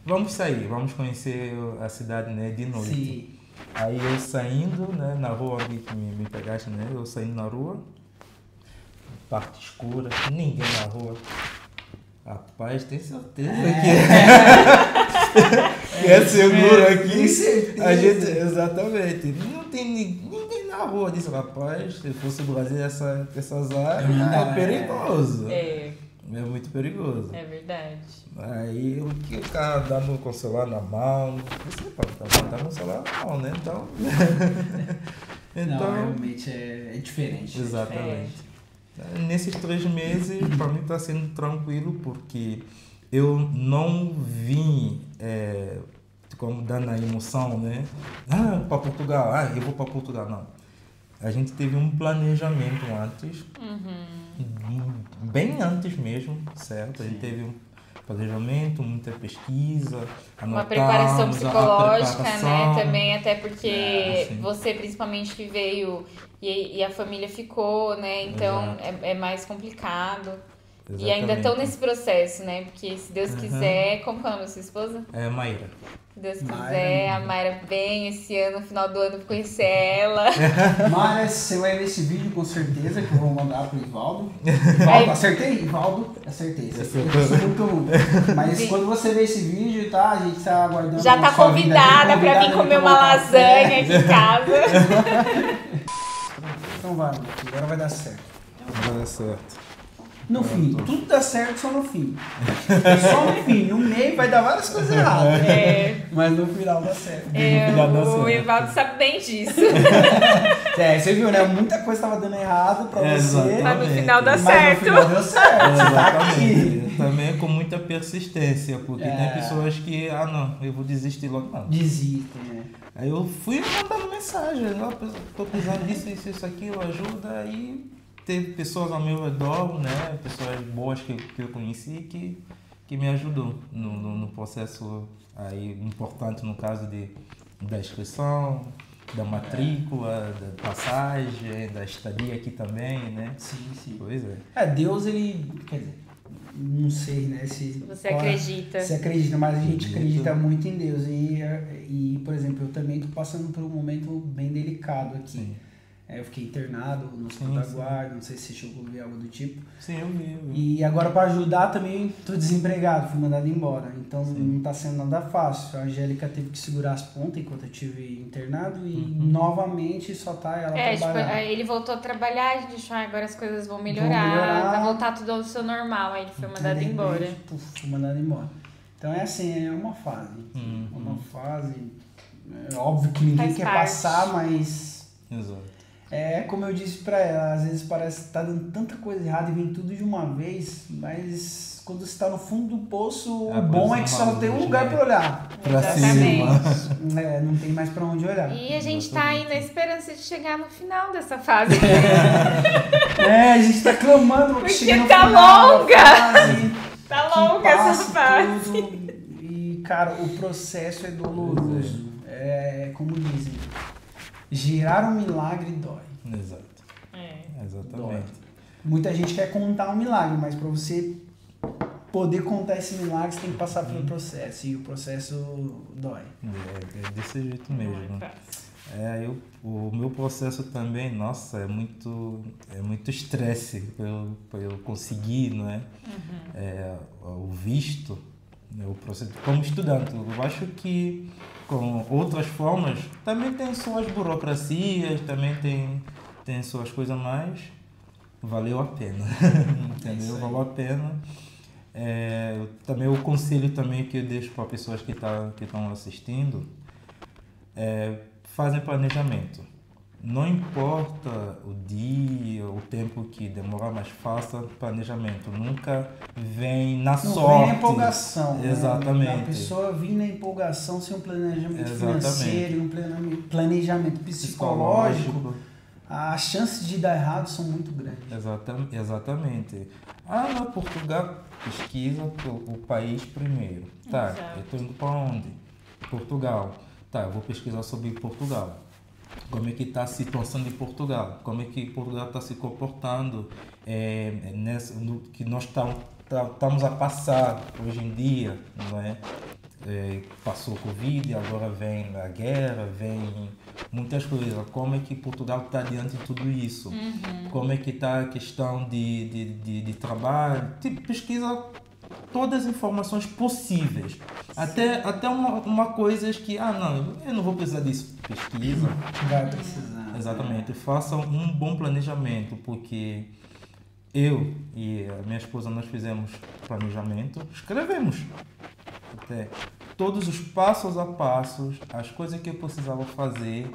vamos sair, vamos conhecer a cidade, né, de noite. Sim. Aí eu saindo, né, na rua ali que me pegaste, né, eu saindo na rua, parte escura, ninguém na rua. Rapaz, tem certeza que é seguro aqui. A gente, exatamente. Não tem ninguém na rua. Disse, rapaz, se fosse o Brasil, essas áreas, é perigoso. É muito perigoso. É verdade. Aí o cara dando com o celular na mão, você pode estar no celular na mão, né? Então. Não, realmente é diferente. Exatamente. Nesses 3 meses, para mim está sendo tranquilo, porque eu não vim como dando a emoção, né? Para Portugal, eu vou para Portugal. Não. A gente teve um planejamento antes, bem antes mesmo, certo? A gente teve um planejamento, muita pesquisa, uma preparação psicológica, né? Também, até porque sim. você principalmente que veio e a família ficou, né? Então é mais complicado. Exatamente. E ainda estão nesse processo, né? Porque se Deus quiser, como que é o nome da sua esposa? É Maíra. Se Deus quiser, a Mayra vem esse ano, no final do ano, pra conhecer ela. Mas você vai ver esse vídeo com certeza, que eu vou mandar pro Ivaldo. Ivaldo, acertei? Ivaldo, acertei. Eu sou muito ruim. Mas quando você ver esse vídeo, tá? A gente tá aguardando. Já tá convidada pra vir comer uma lasanha aqui em casa. Então vai, agora vai dar certo. Vai dar certo. No fim, tudo dá certo só no fim. Só no fim, no meio vai dar várias coisas erradas. Mas no final dá certo. O Evaldo sabe bem disso. Você viu, né? Muita coisa tava dando errado pra você. Mas no final dá certo. No final deu certo. Exatamente. Também com muita persistência, porque tem pessoas que, não, eu vou desistir logo. Não. Desistem, né? Aí eu fui mandando mensagem, tô precisando disso, isso, aquilo, ajuda, aí teve pessoas ao meu redor, né, pessoas boas que eu conheci que me ajudou no processo aí importante, no caso da inscrição, da matrícula, da passagem, da estadia aqui também, né? Sim. Pois é. Deus, ele, quer dizer, não sei, né, se você acredita. Você acredita, mas a gente acredita muito em Deus e, por exemplo, eu também tô passando por um momento bem delicado aqui. Sim. Eu fiquei internado no Hospital da Guarda, não sei se você chegou a ver algo do tipo. Sim, eu vi. E agora para ajudar também tô desempregado, fui mandado embora. Então não tá sendo nada fácil. A Angélica teve que segurar as pontas enquanto eu estive internado e novamente só tá ela trabalhando. Tipo, ele voltou a trabalhar, a gente achou, agora as coisas vão melhorar, vai voltar tudo ao seu normal. Aí ele foi mandado embora. Fui mandado embora. Então é assim, é uma fase. Uma fase. É óbvio que ninguém quer passar, mas. Exato. É como eu disse pra ela, às vezes parece que tá dando tanta coisa errada e vem tudo de uma vez, mas quando você tá no fundo do poço, o bom é que só tem um lugar pra olhar. Pra cima. Não tem mais pra onde olhar. E a gente tá aí na esperança de chegar no final dessa fase. A gente tá clamando que chegue no tá final. Longa! Tá longa essa fase. Tudo. E, cara, o processo é doloroso. É como dizem. Gerar um milagre dói. Exato. Exatamente. Dói. Muita gente quer contar um milagre, mas para você poder contar esse milagre, você tem que passar pelo processo. E o processo dói. É desse jeito mesmo. O meu processo também, nossa, é muito estresse para eu conseguir, não é? O visto, né, o processo como estudante. Eu acho que com outras formas também tem suas burocracias, também tem suas coisas, mas valeu a pena, entendeu? Valeu a pena. Também o conselho também que eu deixo para pessoas que estão assistindo fazem planejamento. Não importa o dia, o tempo que demorar, mas faça planejamento. Nunca vem na sorte. Não vem na empolgação. Exatamente. Né? A pessoa vir na empolgação sem um planejamento financeiro, um planejamento psicológico, as chances de dar errado são muito grandes. Exatamente. Na Portugal, pesquisa o país primeiro. Tá, eu estou indo para onde? Portugal. Tá, eu vou pesquisar sobre Portugal. Como é que está a situação de Portugal? Como é que Portugal está se comportando no que nós estamos a passar hoje em dia, não é? Passou o Covid, agora vem a guerra, vem muitas coisas. Como é que Portugal está diante de tudo isso? Como é que está a questão de trabalho? Pesquisa todas as informações possíveis. Até uma coisa que, não, eu não vou precisar disso. Pesquisa. Vai precisar. Exatamente. Façam um bom planejamento, porque eu e a minha esposa, nós fizemos planejamento, escrevemos até todos os passos a passos, as coisas que eu precisava fazer,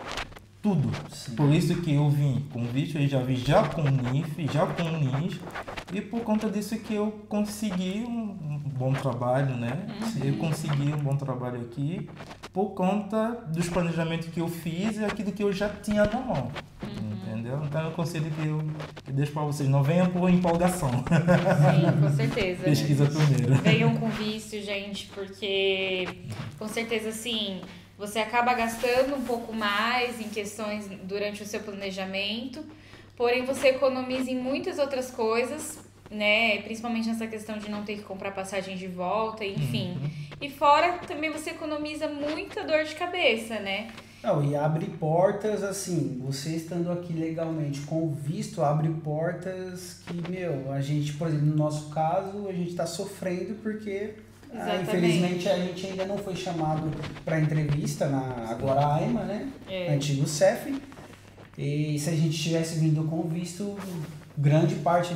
tudo. Sim. Por isso que eu vim com o visto, eu já vim já com o NIF, já com o NIS, e por conta disso que eu consegui um bom trabalho, né? Eu consegui um bom trabalho aqui por conta dos planejamentos que eu fiz e aquilo que eu já tinha na mão. Entendeu? Então é um conselho que eu deixo para vocês. Não venham por empolgação. Sim, com certeza. Pesquisa primeiro. Venham com vício, gente, porque com certeza, assim, você acaba gastando um pouco mais em questões durante o seu planejamento, porém você economiza em muitas outras coisas, né? Principalmente nessa questão de não ter que comprar passagem de volta, enfim. E fora também você economiza muita dor de cabeça, né? Não, e abre portas, assim, você estando aqui legalmente com o visto, abre portas que, a gente, por exemplo, no nosso caso, a gente está sofrendo porque, infelizmente, a gente ainda não foi chamado para entrevista na Agoraima, né? Antigo CEF. E se a gente tivesse vindo com o visto, grande parte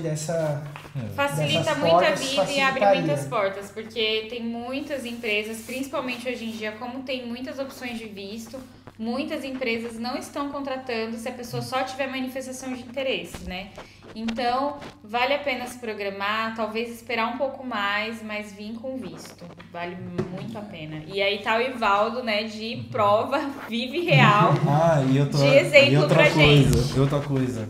facilita muito a vida e abre muitas portas, porque tem muitas empresas, principalmente hoje em dia, como tem muitas opções de visto, muitas empresas não estão contratando se a pessoa só tiver manifestação de interesse, né? Então, vale a pena se programar, talvez esperar um pouco mais, mas vir com visto. Vale muito a pena. E aí tá o Ivaldo, né, de prova vive real, de exemplo pra gente. E outra coisa.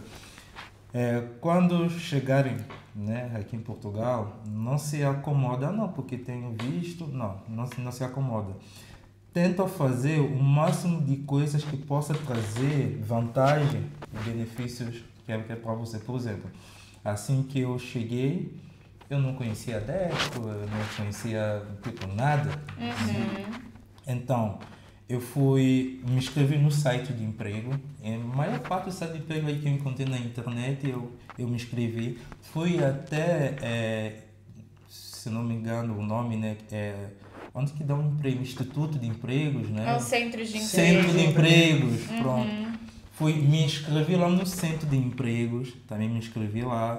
Quando chegarem, né, aqui em Portugal, não se acomoda, porque tenho visto, não se acomoda. Tenta fazer o máximo de coisas que possa trazer vantagem e benefícios que é para você. Por exemplo, assim que eu cheguei, eu não conhecia a DECO, eu não conhecia nada. Então, eu me inscrevi no site de emprego. A maior parte do site de emprego aí que eu encontrei na internet, eu me inscrevi. Fui até, se não me engano, o nome, né, onde que dá um emprego? Instituto de Empregos, né? É o Centro de Empregos. Centro de Empregos, pronto. Me inscrevi lá no Centro de Empregos, também me inscrevi lá.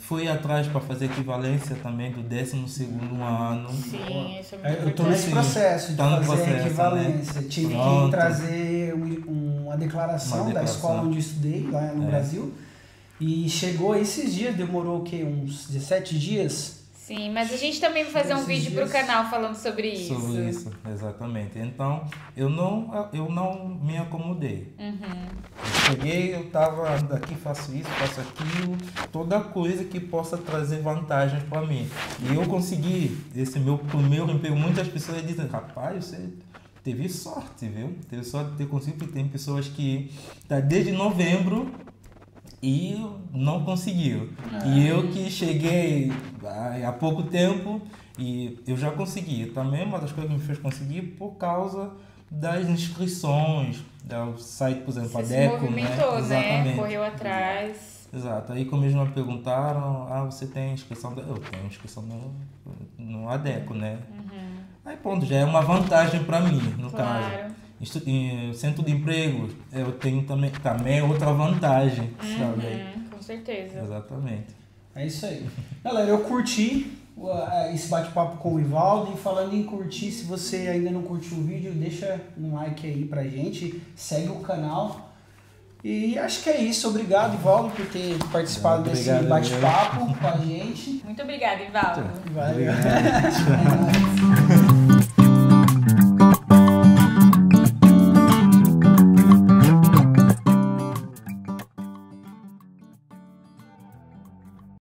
Fui atrás para fazer equivalência também do 12º ano. Sim, isso é muito importante. Eu estou nesse processo de fazer a equivalência. Né? Tive que trazer uma declaração da escola onde eu estudei, lá no Brasil. E chegou esses dias, demorou o quê? Uns 17 dias? Sim, mas a gente também vai fazer um vídeo pro canal falando sobre isso. Sobre isso, exatamente. Então, eu não me acomodei. Eu cheguei, eu estava daqui, faço isso, faço aquilo, toda coisa que possa trazer vantagens para mim. E eu consegui esse meu primeiro emprego. Muitas pessoas dizem, rapaz, você teve sorte, viu? Teve sorte de ter conseguido, porque tem pessoas que tá desde novembro e não conseguiu. E eu que cheguei há pouco tempo e eu já consegui. Também uma das coisas que me fez conseguir por causa das inscrições, do site, por exemplo, Você ADECO, se movimentou, né? Exatamente. Correu atrás. Exato. Aí como eles me perguntaram, você tem inscrição? Eu tenho inscrição no ADECO, né? Aí pronto, já é uma vantagem para mim, no caso. Centro de emprego, eu tenho também outra vantagem, sabe? Com certeza. Exatamente. É isso aí. Galera, eu curti esse bate-papo com o Ivaldo. E falando em curtir, se você ainda não curtiu o vídeo, deixa um like aí pra gente, segue o canal. E acho que é isso. Obrigado, Ivaldo, por ter participado desse bate-papo com a gente. Muito obrigada, Ivaldo. Valeu.